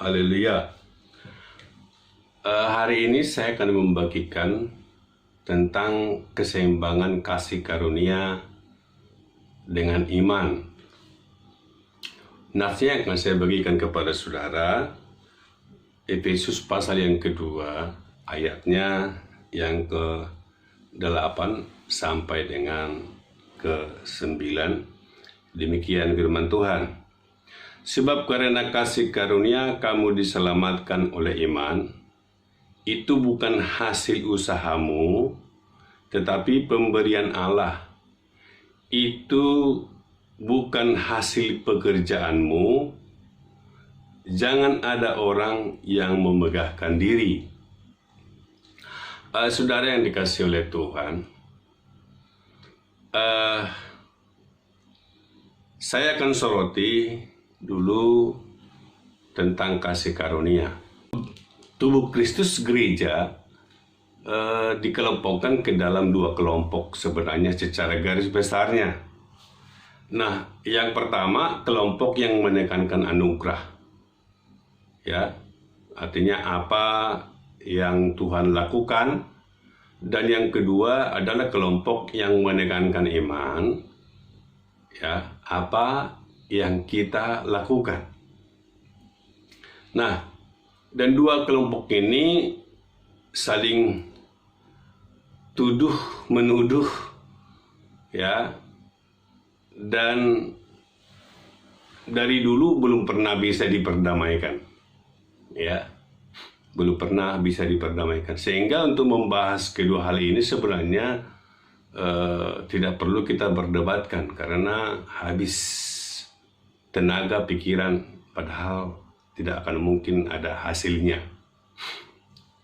Haleluya. Hari ini saya akan membagikan tentang keseimbangan kasih karunia dengan iman. Nasnya akan saya bagikan kepada saudara Efesus pasal yang kedua, ayatnya yang ke-8 sampai dengan ke-9. Demikian firman Tuhan. Sebab karena kasih karunia kamu diselamatkan oleh iman, itu bukan hasil usahamu, tetapi pemberian Allah. Itu bukan hasil pekerjaanmu. Jangan ada orang yang memegahkan diri. Saudara yang dikasihi oleh Tuhan, saya akan soroti dulu tentang kasih karunia. Tubuh Kristus gereja dikelompokkan ke dalam dua kelompok sebenarnya secara garis besarnya. Nah, yang pertama kelompok yang menekankan anugerah. Ya, artinya apa yang Tuhan lakukan. Dan yang kedua adalah kelompok yang menekankan iman. Ya, apa yang kita lakukan. Nah, dan dua kelompok ini saling tuduh menuduh, ya, dan dari dulu belum pernah bisa diperdamaikan, ya, belum pernah bisa diperdamaikan. Sehingga untuk membahas kedua hal ini sebenarnya tidak perlu kita berdebatkan karena habis tenaga pikiran, padahal tidak akan mungkin ada hasilnya.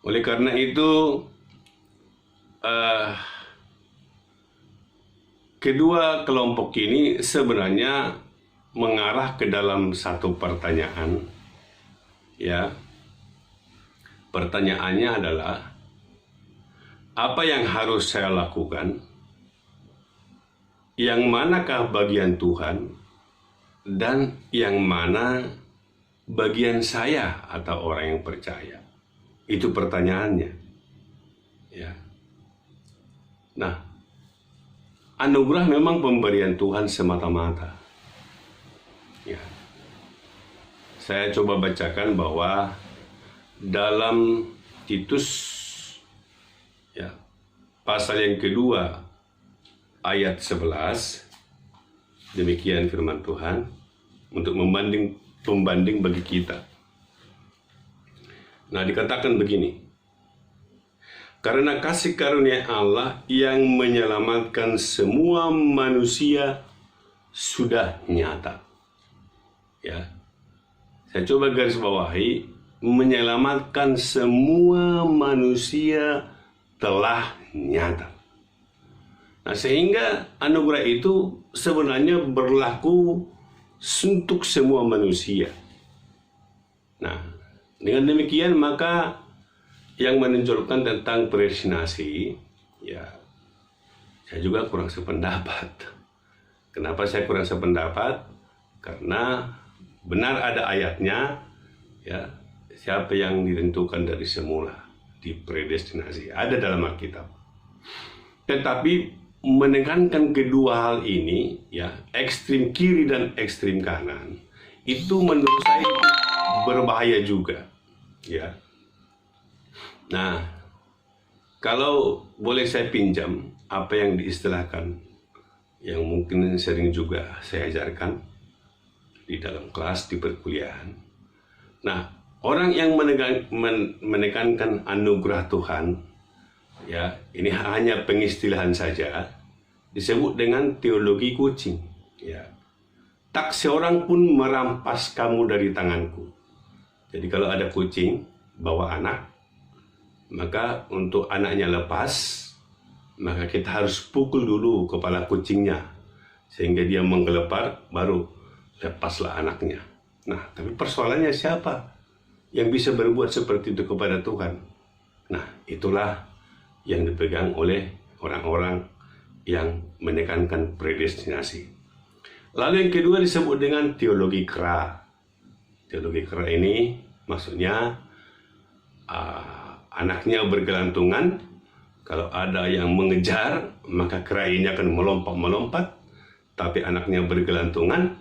Oleh karena itu kedua kelompok ini sebenarnya mengarah ke dalam satu pertanyaan. Ya, pertanyaannya adalah apa yang harus saya lakukan? Yang manakah bagian Tuhan dan yang mana bagian saya atau orang yang percaya? Itu pertanyaannya. Ya. Nah, anugerah memang pemberian Tuhan semata-mata. Ya. Saya coba bacakan bahwa dalam Titus, ya, pasal yang kedua ayat 11, demikian firman Tuhan untuk pembanding bagi kita. Nah, dikatakan begini, karena kasih karunia Allah yang menyelamatkan semua manusia sudah nyata. Ya, saya coba garis bawahi, menyelamatkan semua manusia telah nyata. Nah, sehingga anugerah itu sebenarnya berlaku untuk semua manusia. Nah, dengan demikian maka yang menonjolkan tentang predestinasi, ya, saya juga kurang sependapat. Kenapa saya kurang sependapat? Karena benar ada ayatnya, ya, siapa yang ditentukan dari semula dipredestinasi, ada dalam Alkitab. Tetapi menekankan kedua hal ini, ya, ekstrim kiri dan ekstrim kanan, itu menurut saya berbahaya juga, ya. Nah, kalau boleh saya pinjam apa yang diistilahkan, yang mungkin sering juga saya ajarkan di dalam kelas di perkuliahan. Nah, orang yang menekankan anugerah Tuhan, ya, ini hanya pengistilahan saja, disebut dengan teologi kucing. Ya, tak seorang pun merampas kamu dari tanganku. Jadi kalau ada kucing bawa anak, maka untuk anaknya lepas, maka kita harus pukul dulu kepala kucingnya sehingga dia menggelepar, baru lepaslah anaknya. Nah, tapi persoalannya siapa yang bisa berbuat seperti itu kepada Tuhan? Nah, itulah yang dipegang oleh orang-orang yang menekankan predestinasi. Lalu yang kedua disebut dengan teologi kera. Teologi kera ini Maksudnya anaknya bergelantungan, kalau ada yang mengejar maka kerahinya akan melompat-melompat, tapi anaknya bergelantungan.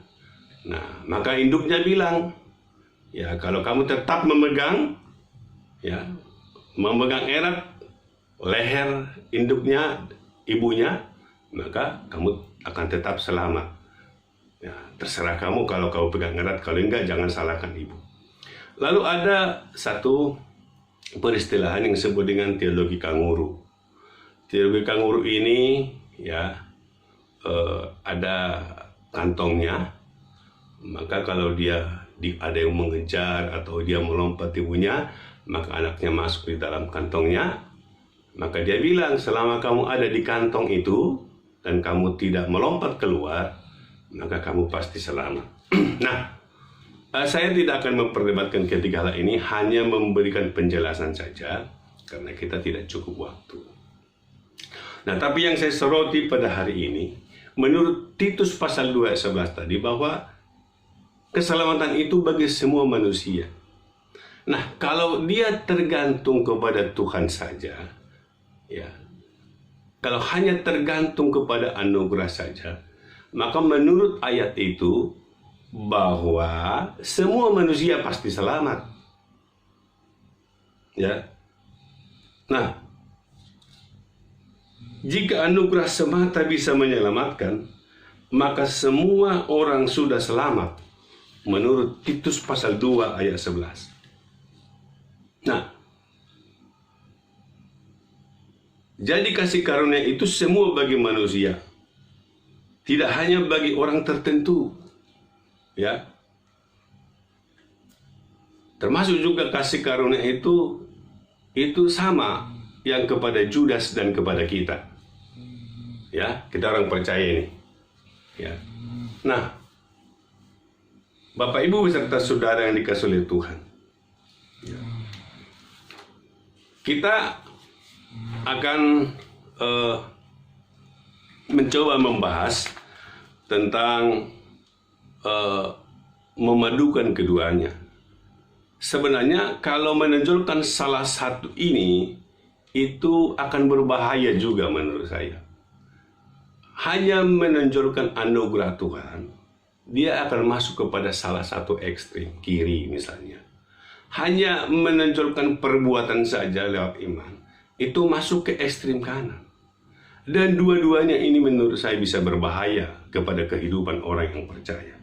Nah, maka induknya bilang, ya kalau kamu tetap memegang erat leher induknya, ibunya, maka kamu akan tetap selamat. Ya, terserah kamu kalau kamu pegang erat, kalau enggak jangan salahkan ibu. Lalu ada satu peristilahan yang disebut dengan teologi kanguru. Teologi kanguru ini ada kantongnya, maka kalau ada yang mengejar atau dia melompat ibunya, maka anaknya masuk di dalam kantongnya. Maka dia bilang, selama kamu ada di kantong itu dan kamu tidak melompat keluar, maka kamu pasti selamat. Nah, saya tidak akan memperdebatkan ketiga hal ini, hanya memberikan penjelasan saja karena kita tidak cukup waktu. Nah, tapi yang saya soroti pada hari ini, menurut Titus pasal 2 ayat 11 tadi, bahwa keselamatan itu bagi semua manusia. Nah, kalau dia tergantung kepada Tuhan saja, kalau hanya tergantung kepada anugerah saja, maka menurut ayat itu bahwa semua manusia pasti selamat. Nah, jika anugerah semata bisa menyelamatkan, maka semua orang sudah selamat menurut Titus pasal 2 ayat 11. Nah, jadi kasih karunia itu semua bagi manusia, tidak hanya bagi orang tertentu, termasuk juga kasih karunia itu sama yang kepada Judas dan kepada kita. Kita orang percaya ini. Nah, Bapak Ibu beserta saudara yang dikasihi oleh Tuhan, kita akan mencoba membahas tentang memadukan keduanya. Sebenarnya kalau menonjolkan salah satu ini, itu akan berbahaya juga menurut saya. Hanya menonjolkan anugerah Tuhan, dia akan masuk kepada salah satu ekstrim kiri misalnya. Hanya menonjolkan perbuatan saja lewat iman, itu masuk ke ekstrim kanan. Dan dua-duanya ini menurut saya bisa berbahaya kepada kehidupan orang yang percaya.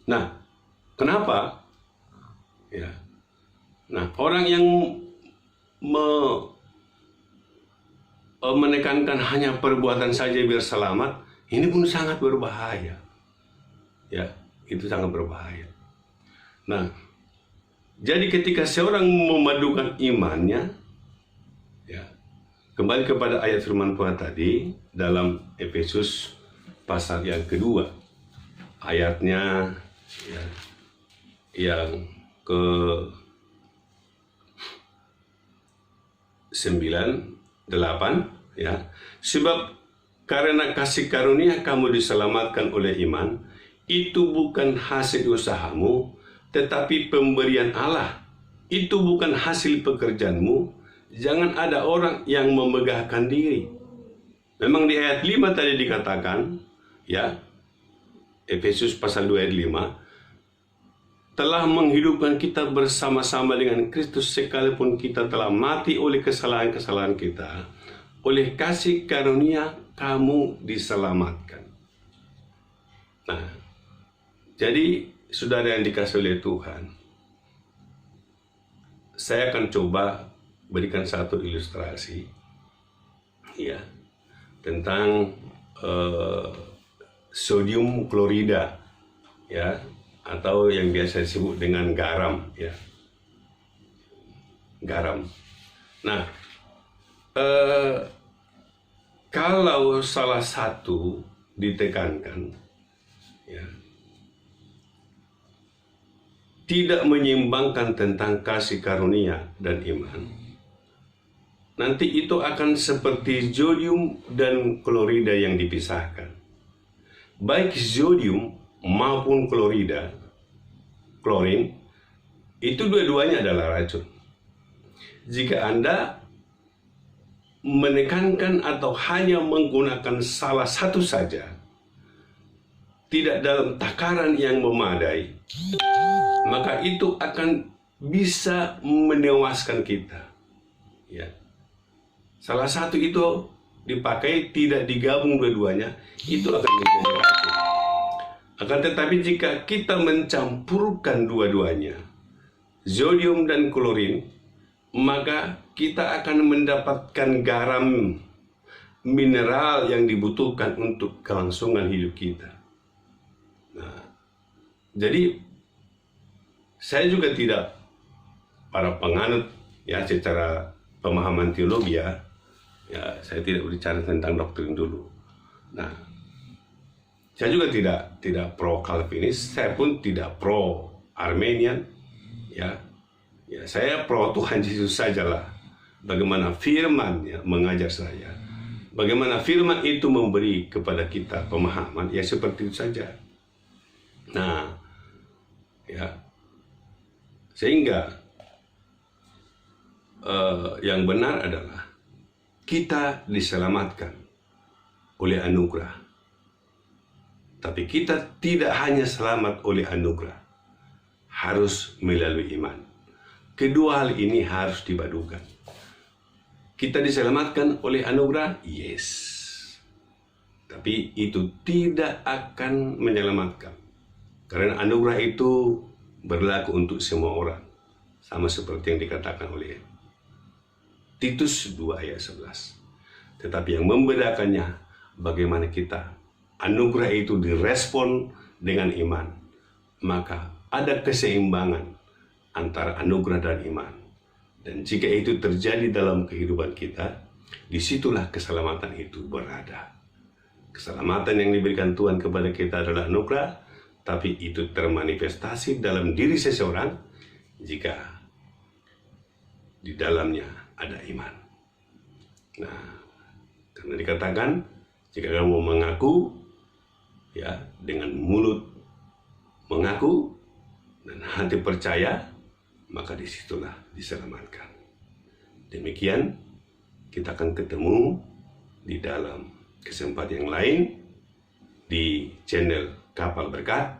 Nah, kenapa? Nah, orang yang menekankan hanya perbuatan saja biar selamat, ini pun sangat berbahaya. Itu sangat berbahaya. Nah, jadi ketika seorang memadukan imannya, kembali kepada ayat firman Tuhan tadi dalam Efesus pasal yang kedua, ayatnya yang ke 9-8, sebab karena kasih karunia kamu diselamatkan oleh iman, itu bukan hasil usahamu, tetapi pemberian Allah. Itu bukan hasil pekerjaanmu. Jangan ada orang yang memegahkan diri. Memang di ayat 5 tadi dikatakan, Efesus pasal 2 ayat 5, telah menghidupkan kita bersama-sama dengan Kristus sekalipun kita telah mati oleh kesalahan-kesalahan kita. Oleh kasih karunia kamu diselamatkan. Nah, jadi saudara yang dikasihi oleh Tuhan, saya akan coba berikan satu ilustrasi tentang sodium klorida, atau yang biasa disebut dengan garam, garam. Nah, kalau salah satu ditekankan, tidak menyeimbangkan tentang kasih karunia dan iman, nanti itu akan seperti zodium dan klorida yang dipisahkan. Baik zodium maupun klorida klorin, itu dua-duanya adalah racun. Jika Anda menekankan atau hanya menggunakan salah satu saja, tidak dalam takaran yang memadai, maka itu akan bisa menewaskan kita. Ya. Salah satu itu dipakai, tidak digabung dua-duanya, itu akan menjadi racun. Akan tetapi jika kita mencampurkan dua-duanya, zodium dan klorin, maka kita akan mendapatkan garam mineral yang dibutuhkan untuk kelangsungan hidup kita. Nah, jadi saya juga tidak, para penganut ya secara pemahaman teologi ya, saya tidak berbicara tentang doktrin dulu. Nah, saya juga tidak pro Calvinis, saya pun tidak pro Armenian, ya saya pro Tuhan Yesus sajalah. Bagaimana firman ya mengajar saya, bagaimana firman itu memberi kepada kita pemahaman, ya seperti itu saja. Nah, ya sehingga yang benar adalah kita diselamatkan oleh anugerah. Tapi kita tidak hanya selamat oleh anugerah, harus melalui iman. Kedua hal ini harus dipadukan. Kita diselamatkan oleh anugerah, yes. Tapi itu tidak akan menyelamatkan. Karena anugerah itu berlaku untuk semua orang. Sama seperti yang dikatakan oleh Titus 2 ayat 11. Tetapi yang membedakannya, bagaimana kita anugerah itu direspon dengan iman. Maka ada keseimbangan antara anugerah dan iman. Dan jika itu terjadi dalam kehidupan kita, disitulah keselamatan itu berada. Keselamatan yang diberikan Tuhan kepada kita adalah anugerah, tapi itu termanifestasi dalam diri seseorang jika di dalamnya ada iman. Nah, karena dikatakan jika kamu mengaku ya dengan mulut mengaku dan hati percaya, maka disitulah diselamatkan. Demikian kita akan ketemu di dalam kesempatan yang lain di channel Kapal Berkat,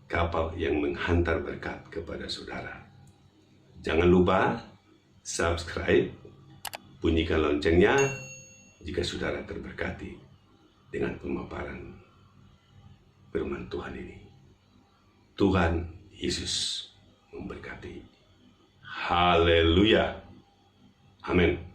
kapal yang menghantar berkat kepada saudara. Jangan lupa subscribe, bunyikan loncengnya jika saudara terberkati dengan pemaparan firman Tuhan ini. Tuhan Yesus memberkati. Haleluya. Amin.